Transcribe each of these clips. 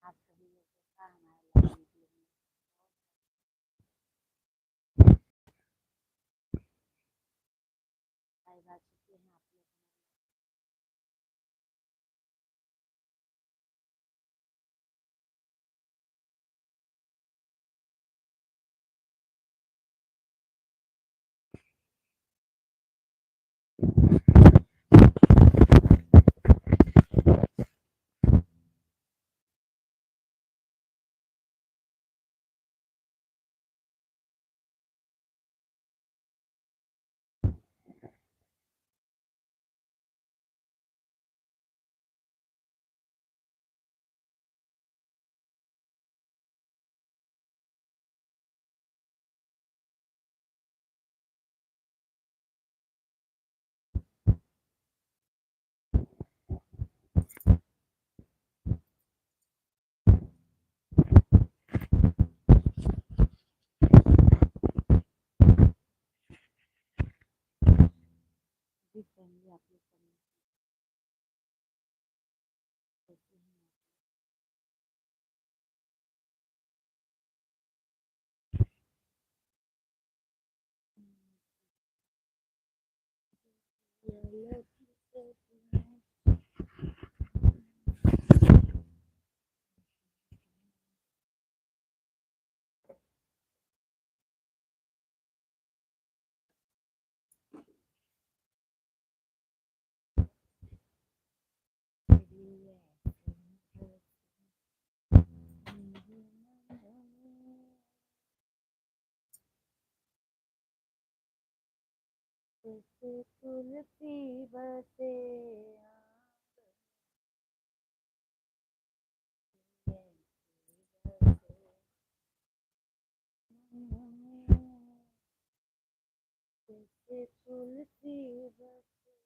आप सभी लोगों का हमारे लाइव वीडियो में लाइव आ चुके हैं आप लोग। जी फैमिली आप लोग कैसे हैं? जैसे तुलसी बसे जैसे तुलसी बसे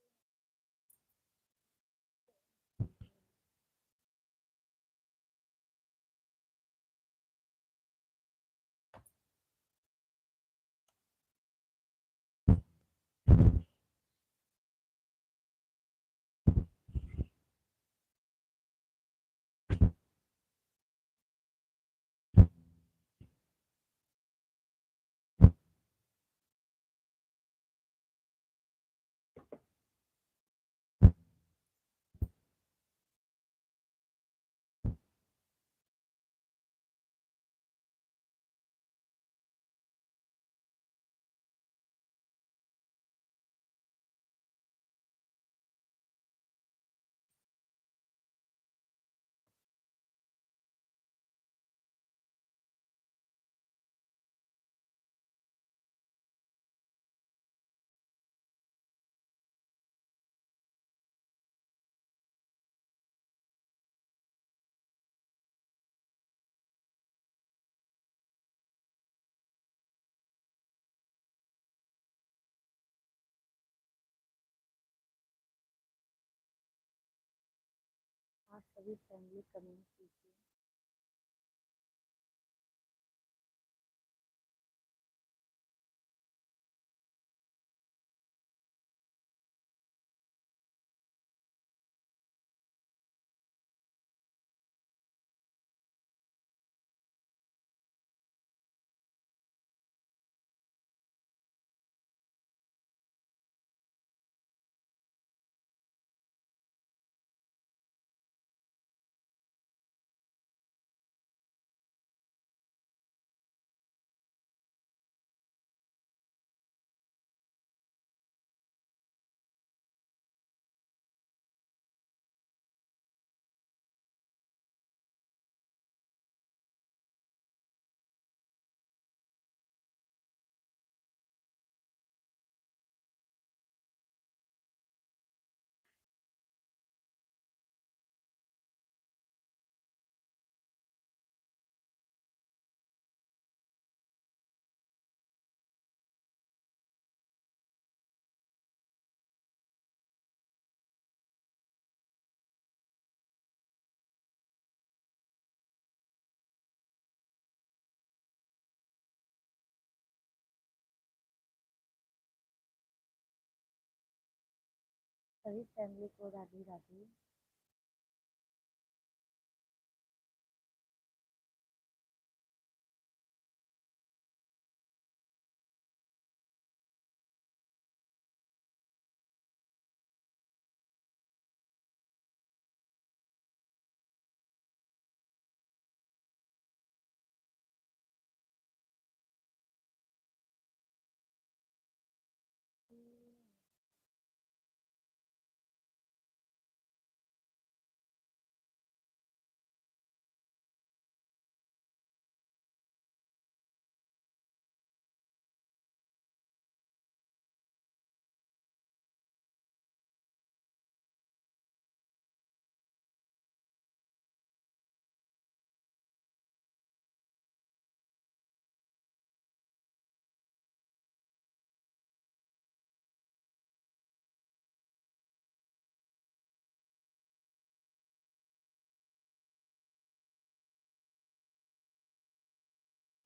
आप सभी फैमिली कमेंट कीजिए। सभी फैमिली को राधे राधे।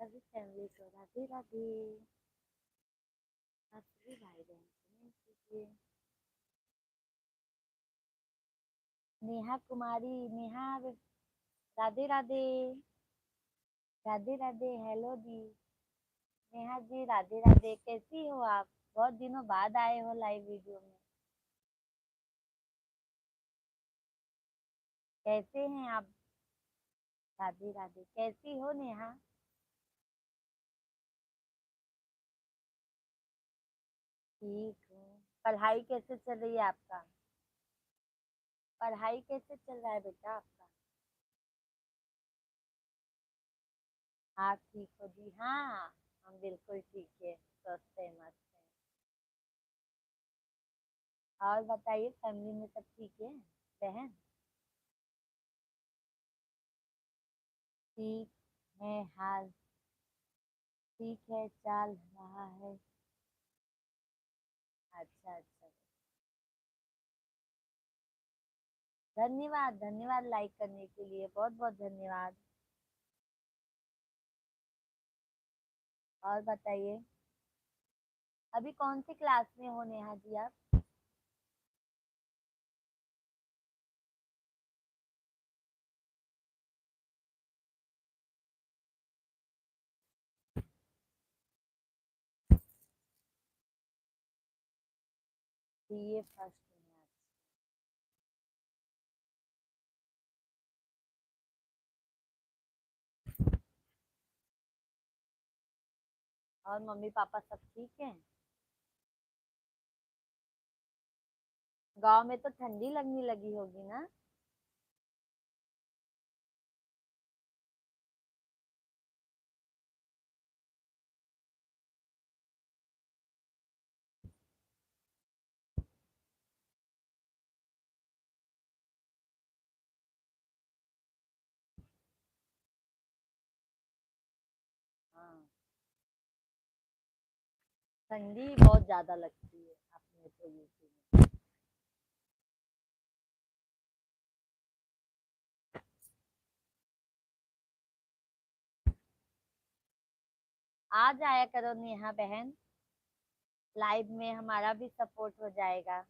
सभी फैमिली को राधे राधे। आप सभी भाई बहन कमेंट कीजिए। नेहा कुमारी, नेहा राधे राधे। राधे राधे, हेलो जी। नेहा जी राधे राधे, कैसी हो आप? बहुत दिनों बाद आए हो लाइव वीडियो में। कैसे हैं आप? राधे राधे, कैसी हो नेहा? ठीक हूँ। पढ़ाई कैसे चल रही है आपका? पढ़ाई कैसे चल रहा है बेटा आपका? आप ठीक हो जी? हाँ, हम बिल्कुल ठीक है, स्वस्थ है, मस्त है। और बताइए, फैमिली में सब ठीक है? बहन ठीक है, हाल ठीक है, चल रहा है। अच्छा अच्छा। धन्यवाद धन्यवाद, लाइक करने के लिए बहुत बहुत धन्यवाद। और बताइए, अभी कौन सी क्लास में हो नेहा जी आप? बीए फर्स्ट में? और मम्मी पापा सब ठीक हैं? गांव में तो ठंडी लगने लगी होगी ना? हाँ, ठंडी बहुत ज्यादा लगती है अपने तो यूपी में। आ जाया करो नेहा बहन, लाइव में हमारा भी सपोर्ट हो जाएगा।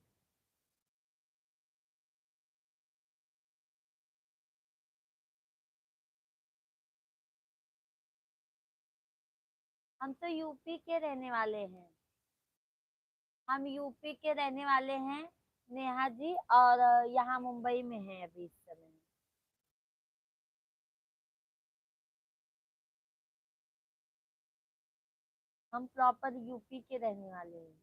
हम तो यूपी के रहने वाले हैं। हम यूपी के रहने वाले हैं नेहा जी, और यहाँ मुंबई में है अभी इस समय। हम प्रॉपर यूपी के रहने वाले हैं।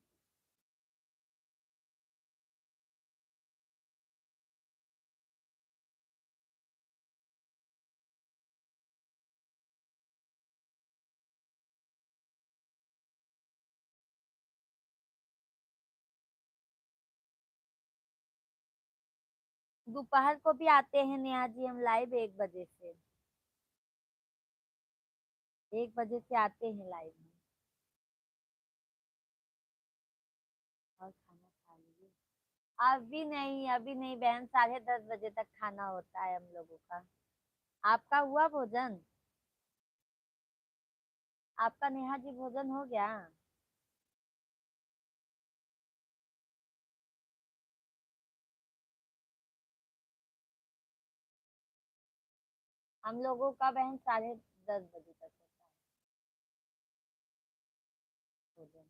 दोपहर को भी आते हैं नेहा जी हम लाइव 1 बजे से। 1 बजे से आते हैं लाइव में। और खाना खा लीजिए? अभी नहीं बहन, 10:30 बजे तक खाना होता है हम लोगों का। आपका हुआ भोजन? आपका नेहा जी भोजन हो गया? हम लोगों का बहन 10:30 बजे तक होता है भोजन।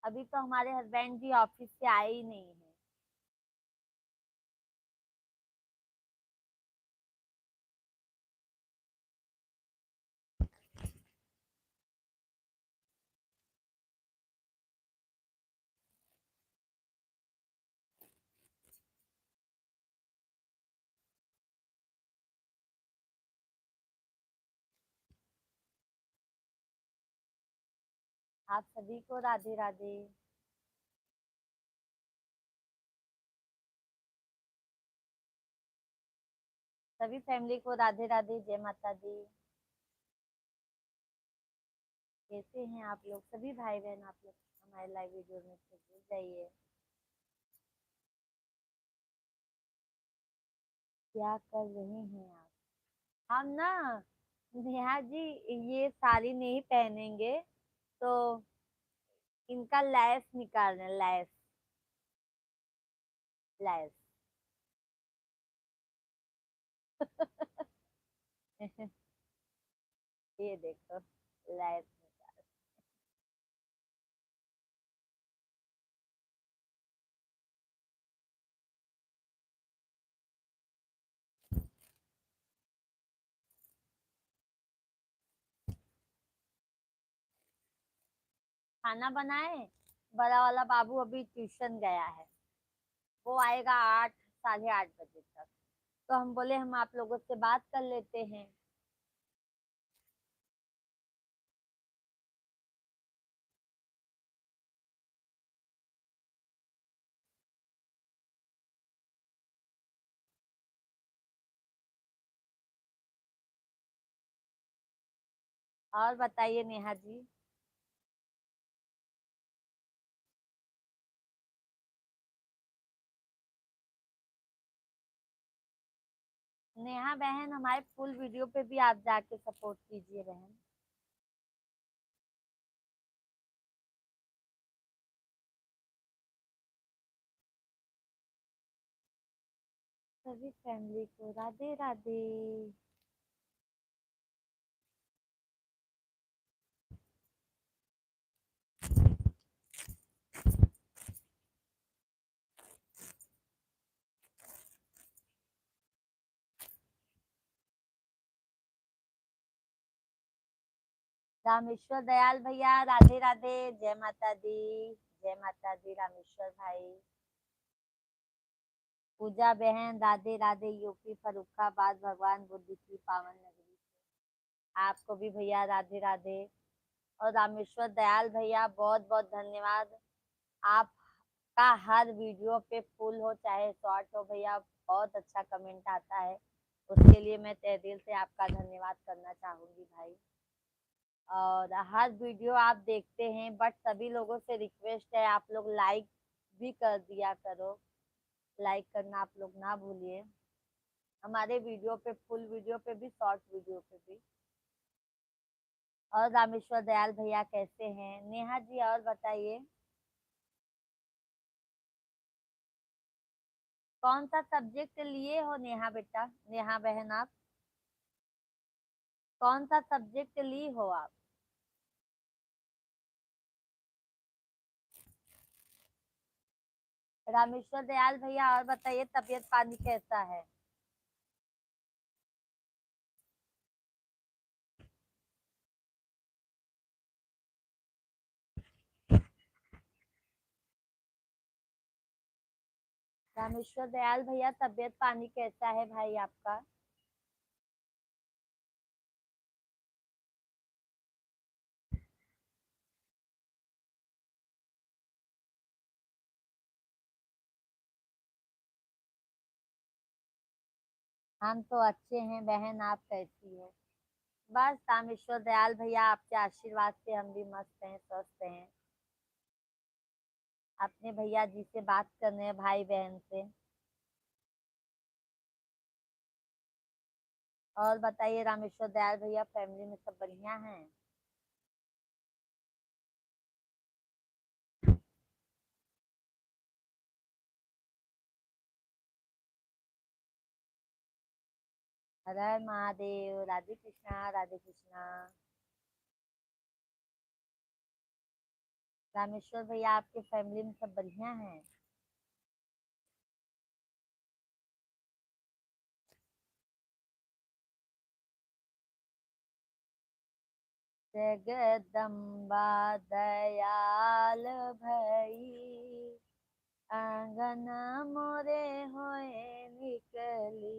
अभी तो हमारे हस्बैंड जी ऑफिस से आए ही नहीं है। आप सभी को राधे राधे। सभी फैमिली को राधे राधे, जय माता दी। कैसे हैं आप लोग सभी भाई बहन? आप लोग हमारे लाइव वीडियो में से जुड़ जाइए। क्या कर रहे हैं आप? हम ना, नेहा जी, ये साड़ी नहीं पहनेंगे, तो इनका लैस निकाल रहे हैं, लैस। लैस। ये देखो, लैस निकाल। खाना बनाए। बड़ा वाला बाबू अभी ट्यूशन गया है, वो आएगा 8, साढ़े 8 बजे तक। तो हम बोले हम आप लोगों से बात कर लेते हैं। और बताइए नेहा जी। नेहा बहन, हमारे फुल वीडियो पे भी आप जाके सपोर्ट कीजिए बहन। सभी फैमिली को राधे राधे। रामेश्वर दयाल भैया राधे राधे, जय माता दी। जय माता दी रामेश्वर भाई। पूजा बहन राधे राधे, यूपी फर्रुखाबाद, भगवान बुद्ध की पावन नगरी। आपको भी भैया राधे राधे। और रामेश्वर दयाल भैया, बहुत बहुत धन्यवाद। आपका हर वीडियो पे फुल हो चाहे शॉर्ट हो भैया, बहुत अच्छा कमेंट आता है। उसके लिए मैं तहे दिल से आपका धन्यवाद करना चाहूंगी भाई। और हर वीडियो आप देखते हैं, बट सभी लोगों से रिक्वेस्ट है, आप लोग लाइक भी कर दिया करो। लाइक करना आप लोग ना भूलिए, हमारे वीडियो पे, फुल वीडियो पे भी, शॉर्ट वीडियो पे भी। और रामेश्वर दयाल भैया कैसे हैं? नेहा जी और बताइए। कौन सा सब्जेक्ट लिए हो नेहा बेटा, नेहा बहन आप कौन सा सब्जेक्ट ली हो आप? रामेश्वर दयाल भैया और बताइए, तबीयत पानी कैसा है? रामेश्वर दयाल भैया, तबीयत पानी कैसा है भाई आपका? हम तो अच्छे हैं बहन, आप कैसी हो? बस रामेश्वर दयाल भैया, आपके आशीर्वाद से हम भी मस्त हैं, स्वस्थ हैं। अपने भैया जी से बात करने हैं, भाई बहन से। और बताइए रामेश्वर दयाल भैया, फैमिली में सब बढ़िया हैं? हर हर महादेव, राधे कृष्णा राधे कृष्णा। रामेश्वर भैया, आपके फैमिली में सब बढ़िया हैं? जगदम्बा दयाल भई, आंगन मोरे होए निकली।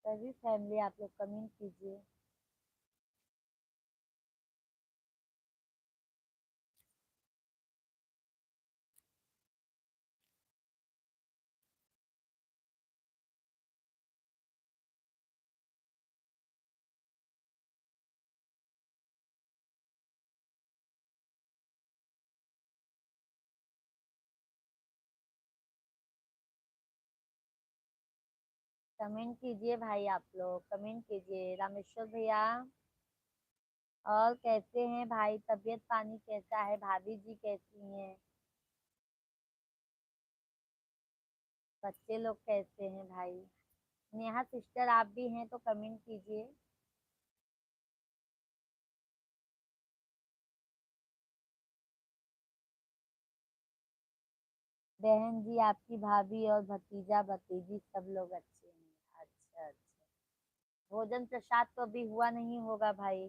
सभी फैमिली आप लोग कमेंट कीजिए। कमेंट कीजिए भाई, आप लोग कमेंट कीजिए। रामेश्वर भैया, और कैसे हैं भाई? तबीयत पानी कैसा है? भाभी जी कैसी हैं? बच्चे लोग कैसे हैं भाई? नेहा सिस्टर आप भी हैं तो कमेंट कीजिए। बहन जी आपकी भाभी और भतीजा भतीजी सब लोग अच्छे हैं। अच्छा अच्छा। भोजन प्रसाद तो अभी हुआ नहीं होगा भाई?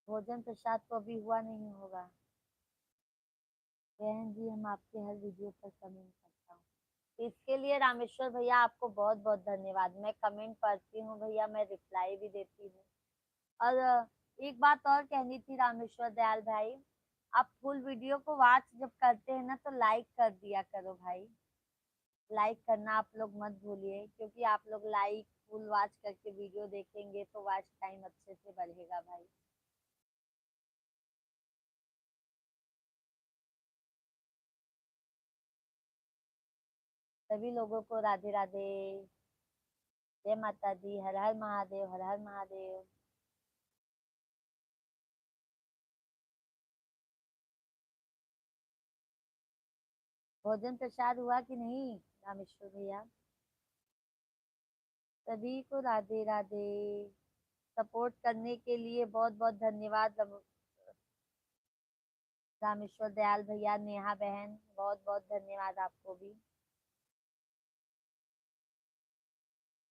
भोजन प्रसाद तो अभी हुआ नहीं होगा। बहन जी हम आपके हर वीडियो पर कमेंट करता हूँ, इसके लिए रामेश्वर भैया आपको बहुत बहुत धन्यवाद। मैं कमेंट पढ़ती हूँ भैया, मैं रिप्लाई भी देती हूँ। और एक बात और कहनी थी रामेश्वर दयाल भाई, आप फुल वीडियो को वॉच जब करते हैं ना तो लाइक कर दिया करो भाई। लाइक करना आप लोग मत भूलिए, क्योंकि आप लोग लाइक फुल वॉच करके वीडियो देखेंगे तो वॉच टाइम अच्छे से बढ़ेगा भाई। सभी लोगों को राधे राधे, जय माता दी, हर हर महादेव, हर हर महादेव। भोजन प्रसाद हुआ कि नहीं रामेश्वर भैया? सभी को राधे राधे। सपोर्ट करने के लिए बहुत बहुत धन्यवाद रामेश्वर दयाल भैया, नेहा बहन, बहुत बहुत धन्यवाद आपको भी।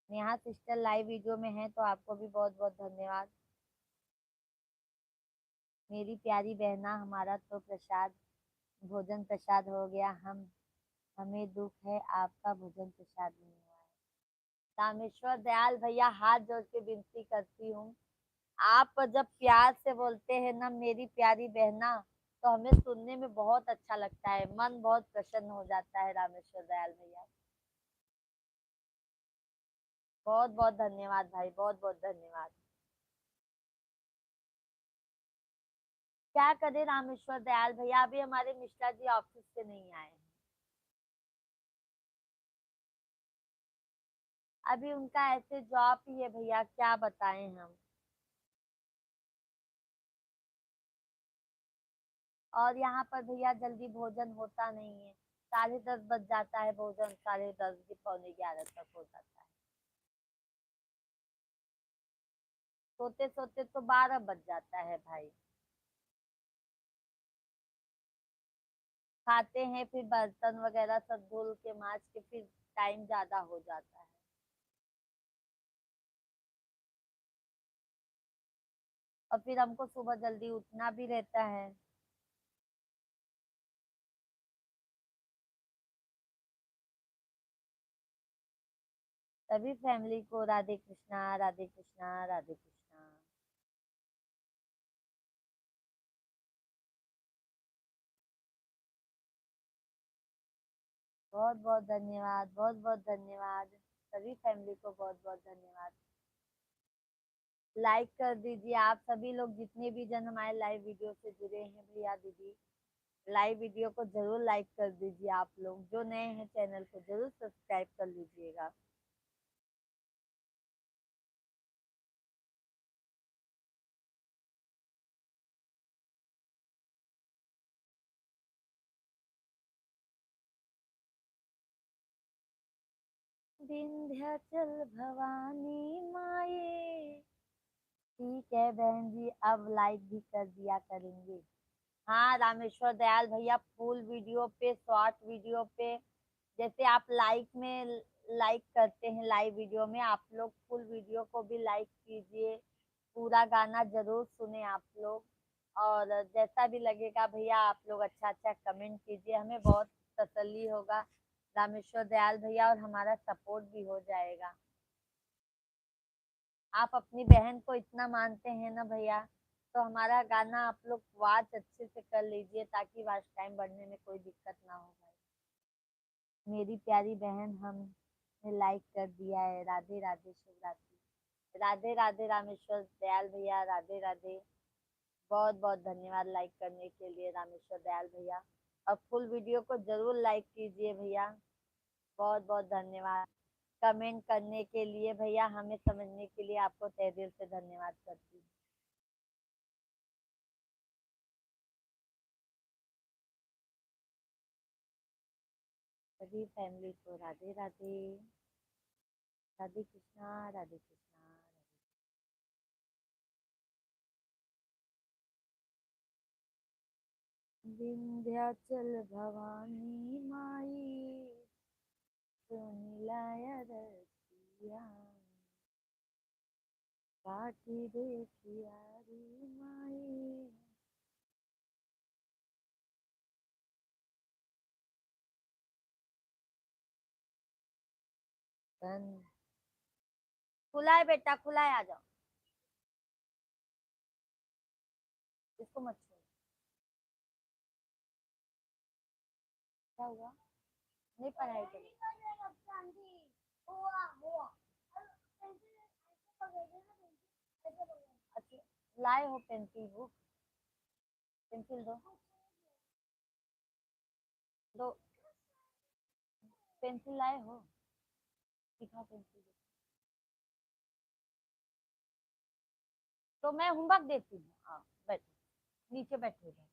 नेहा सिस्टर लाइव वीडियो में है तो आपको भी बहुत बहुत धन्यवाद। मेरी प्यारी बहना, हमारा तो प्रसाद, भोजन प्रसाद हो गया। हमें दुख है आपका भोजन प्रसाद नहीं हुआ है। रामेश्वर दयाल भैया हाथ जोड़ के विनती करती हूँ, आप जब प्यार से बोलते हैं ना मेरी प्यारी बहना, तो हमें सुनने में बहुत अच्छा लगता है, मन बहुत प्रसन्न हो जाता है रामेश्वर दयाल भैया। बहुत बहुत धन्यवाद भाई, बहुत बहुत धन्यवाद। क्या करे रामेश्वर दयाल भैया, अभी हमारे मिश्रा जी ऑफिस से नहीं आए हैं। अभी उनका ऐसे जॉब ही है भैया, क्या बताएं हम। और यहाँ पर भैया जल्दी भोजन होता नहीं है, 10:30 बज जाता है, भोजन 10:30 की पौने 11 तक हो जाता है। सोते सोते तो 12 बज जाता है भाई। खाते हैं फिर बर्तन वगैरह सब धुल के माज के फिर टाइम ज्यादा हो जाता है। और फिर हमको सुबह जल्दी उठना भी रहता है। सभी फैमिली को राधे कृष्णा, राधे कृष्णा, राधे कृष्णा। बहुत बहुत धन्यवाद, बहुत बहुत धन्यवाद। सभी फैमिली को बहुत बहुत धन्यवाद। लाइक कर दीजिए आप सभी लोग, जितने भी जन हमारे लाइव वीडियो से जुड़े हैं भैया दीदी, लाइव वीडियो को जरूर लाइक कर दीजिए। आप लोग जो नए हैं चैनल को जरूर सब्सक्राइब कर लीजिएगा। विंध्याचल भवानी माए। ठीक है बहन जी, अब लाइक भी कर दिया करेंगे। हाँ रामेश्वर दयाल भैया, फुल वीडियो पे, शॉर्ट वीडियो पे, जैसे आप लाइक में लाइक करते हैं लाइव वीडियो में, आप लोग फुल वीडियो को भी लाइक कीजिए। पूरा गाना जरूर सुने आप लोग। और जैसा भी लगेगा भैया आप लोग अच्छा अच्छा कमेंट कीजिए, हमें बहुत तसल्ली होगा रामेश्वर दयाल भैया, और हमारा सपोर्ट भी हो जाएगा। आप अपनी बहन को इतना मानते हैं ना भैया, तो हमारा गाना आप लोग वॉच अच्छे से कर लीजिए, ताकि वॉच टाइम बढ़ने में कोई दिक्कत ना हो भाई। मेरी प्यारी बहन हमने लाइक कर दिया है। राधे राधे, शुभ रात्रि। राधे राधे रामेश्वर दयाल भैया, राधे राधे। बहुत बहुत धन्यवाद लाइक करने के लिए रामेश्वर दयाल भैया। और फुल वीडियो को जरूर लाइक कीजिए भैया। बहुत बहुत धन्यवाद कमेंट करने के लिए भैया, हमें समझने के लिए आपको तहे दिल से धन्यवाद करती हूँ। सभी फैमिली को राधे राधे। राधे कृष्णा राधे कृष्णा। विंध्याचल भवानी माई सुनिलाय रसिया, काटी देखियारी माई। खुला है बेटा, खुला है, आ जाओ। इसको मत छोड़ो। क्या हुआ? नहीं पढ़ाई करी? अच्छा, लाए हो पेंसिल बुक? पेंसिल दो, दो। पेंसिल लाए हो? दिखाओ पेंसिल। तो मैं होमवर्क देती हूँ, हाँ बैठो, नीचे बैठे रहो।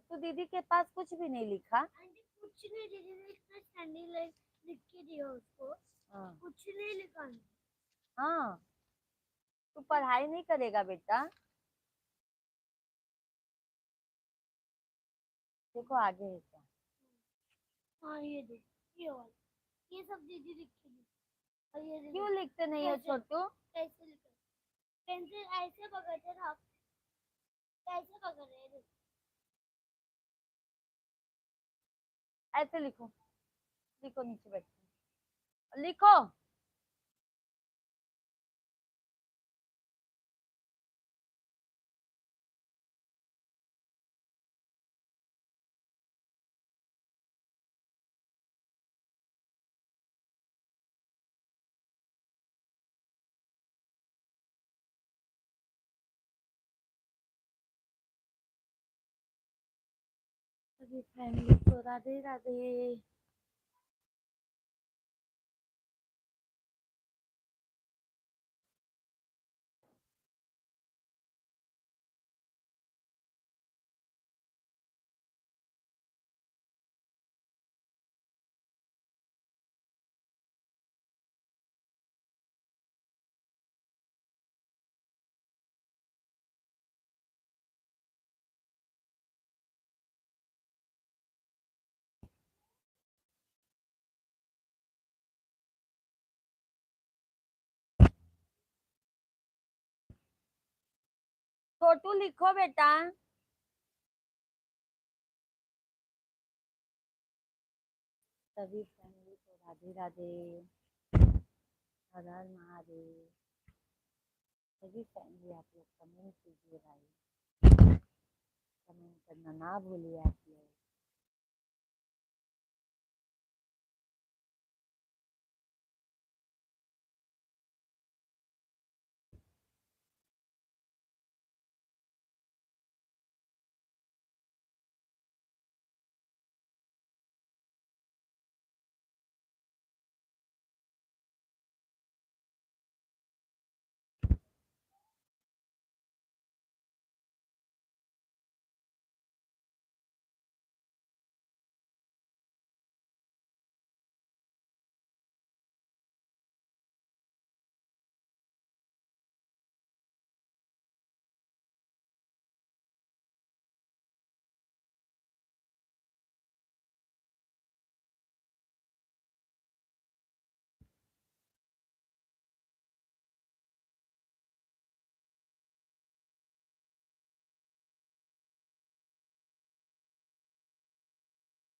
तो दीदी के पास कुछ भी नहीं लिखा? आंटी कुछ नहीं, दीदी ने इतना स्टैंडिंग लाइन लिख के दिया उसको। हाँ, कुछ नहीं लिखा। हाँ, तू पढ़ाई नहीं करेगा बेटा? देखो आगे है क्या? हाँ ये दे, ये वाला, ये सब दीदी लिख के दी। और ये क्यों लिखते नहीं हो छोटू? कैसे लिखते? पेंसिल ऐसे पकड़ते ना, कैसे पकड़ रहे हैं? ऐसे लिखो, लिखो नीचे बैठो, लिखो। सभी फैमिली को राधे राधे। छोटू लिखो बेटा। सभी फैमिली को राधे राधे, हर हर महादेव। सभी फैमिली आप लोग कमेंट कीजिए भाई, कमेंट करना ना भूलिए आप लोग।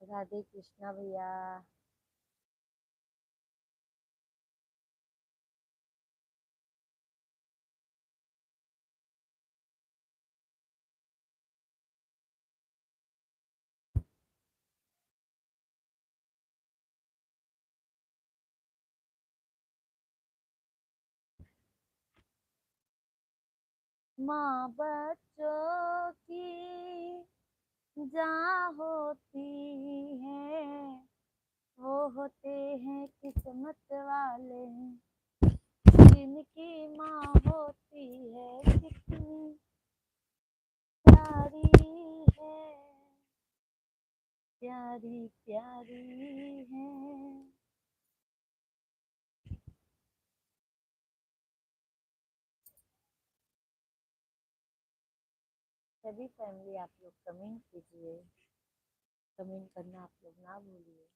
राधे कृष्णा भैया। माँ बच्चों की जहाँ हो होते हैं किस्मत वाले, जिनकी माँ होती है कितनी प्यारी है, प्यारी प्यारी है। सभी फैमिली आप लोग कमेंट कीजिए, कमेंट करना आप लोग ना भूलिए।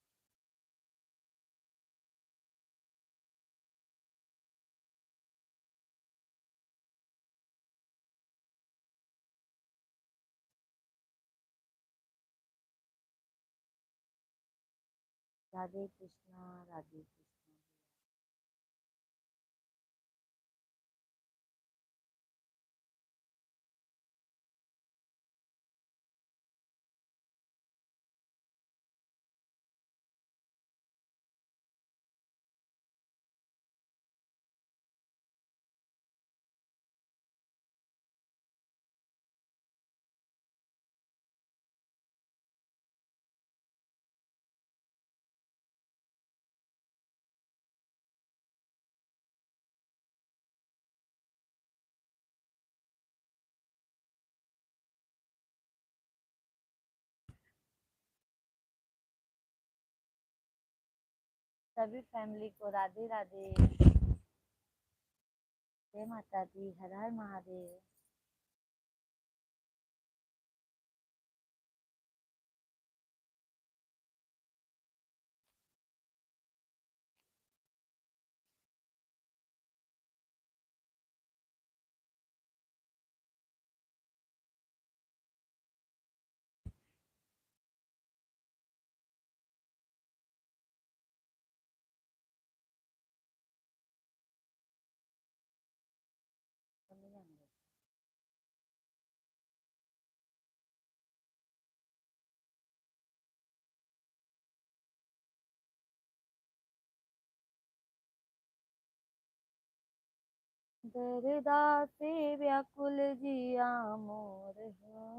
राधे कृष्णा, राधे कृष्णा। सभी फैमिली को राधे राधे, जय माता दी, हर हर महादेव। दरदा से व्याकुल जिया मोर हो,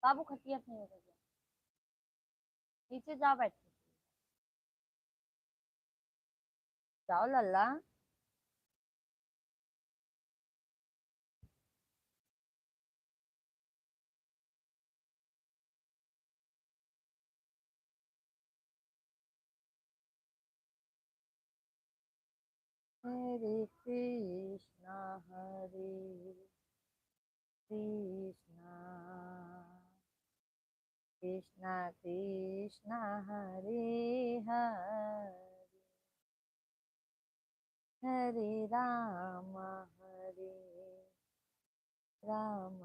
बाबू खटिया नहीं हो गया, नीचे जा बैठे, जाओ लल्ला। हरे कृष्णा, हरे कृष्णा, कृष्णा कृष्णा हरे हरे, हरे राम, हरे राम,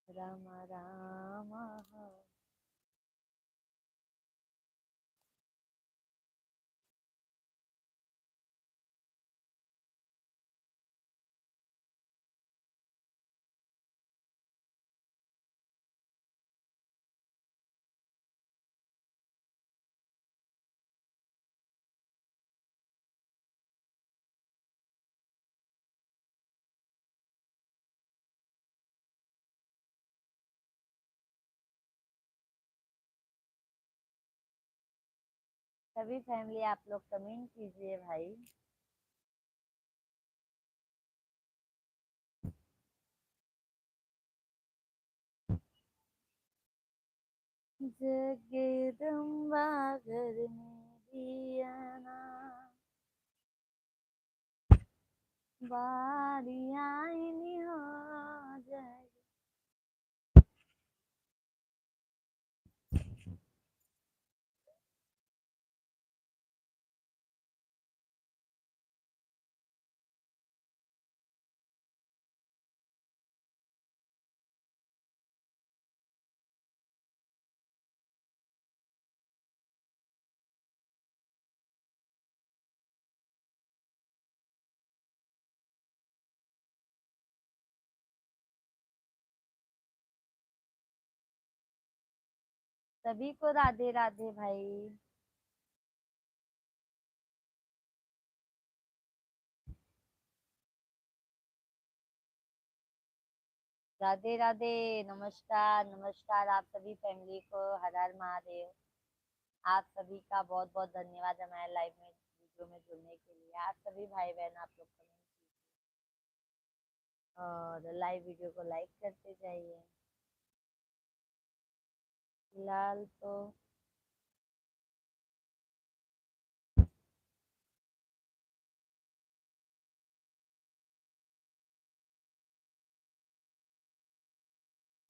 राम राम हरे। सभी फैमिली आप लोग कमेंट कीजिए भाई। जगदम्बा घर में दिया ना, बारी आईनी हो जाएगी। सभी को राधे राधे भाई। राधे राधे। नमस्कार नमस्कार आप सभी फैमिली को। हर हर महादेव। आप सभी का बहुत बहुत धन्यवाद हमारे लाइव में वीडियो में जुड़ने के लिए। आप सभी भाई बहन आप लोग कमेंट और लाइव वीडियो को लाइक करते जाइए। फिलहाल तो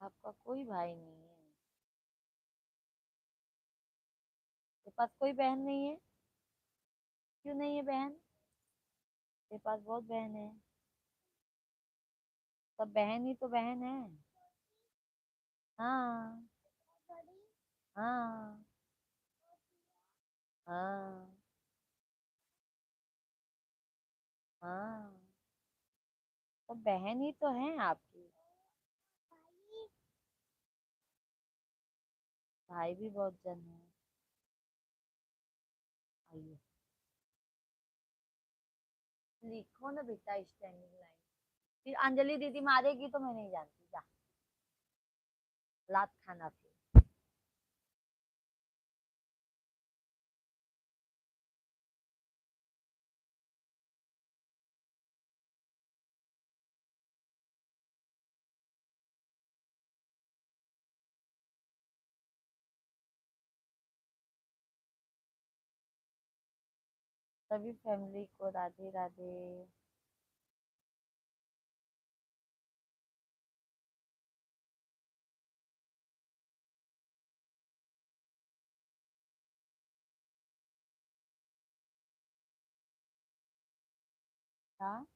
आपका कोई भाई नहीं है। तेरे पास कोई बहन नहीं है? क्यों नहीं है बहन? तेरे पास बहुत बहन है। सब बहन ही तो बहन है। हाँ हाँ हाँ हाँ। तो बहन ही तो है आपकी। भाई भी बहुत जन है। आइए लिखो ना बेटा स्टैंडिंग लाइन। फिर अंजलि दीदी मारेगी तो मैं नहीं जानती। जा लात खाना फिर। सभी फैमिली को राधे राधे। हाँ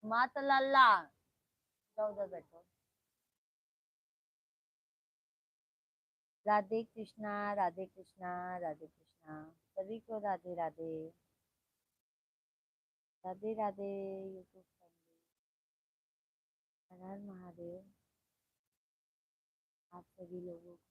मात लाला। जाओ उधर बैठो। राधे कृष्णा राधे कृष्णा राधे कृष्णा। सभी को राधे राधे। Radhe Radhe YouTube family. हर हर महादेव। आप सभी लोगों को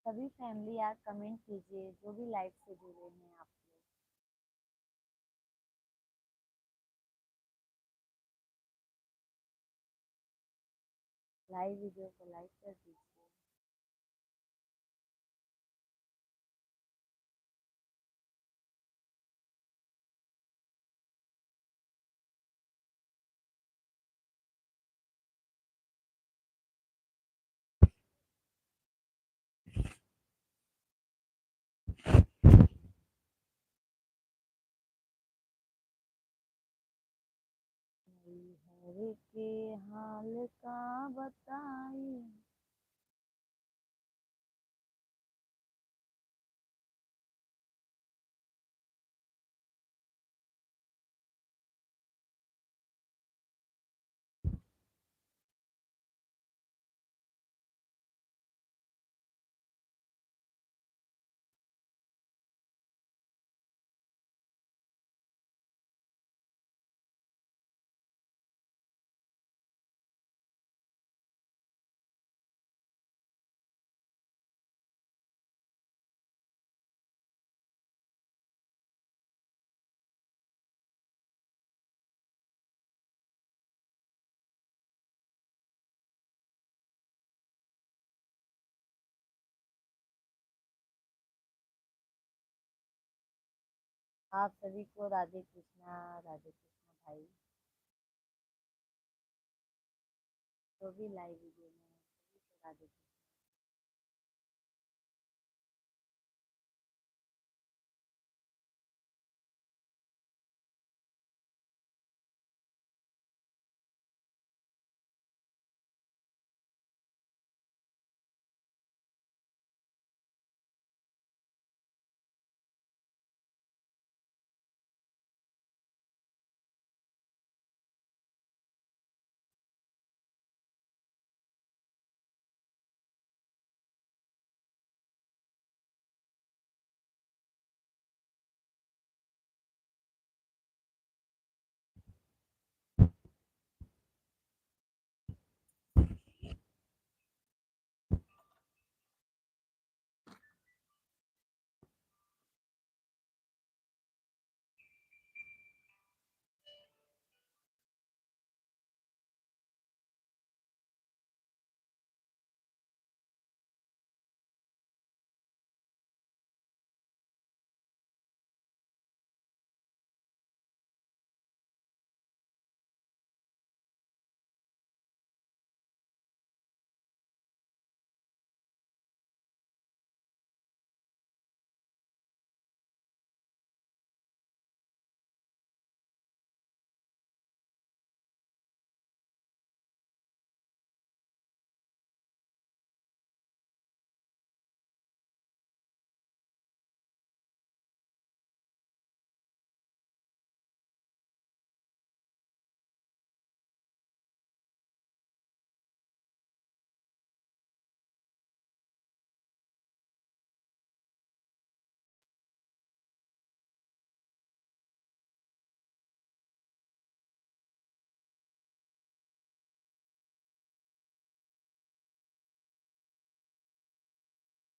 सभी फैमिली यार कमेंट कीजिए जो भी लाइव से जुड़े हैं आप लोग। लाइव वीडियो को लाइक कर दीजिए। हर के हाल का बताई। आप सभी को राधे कृष्णा। राधे कृष्णा भाई, जो भी लाइव वीडियो में है, सभी को राधे कृष्णा।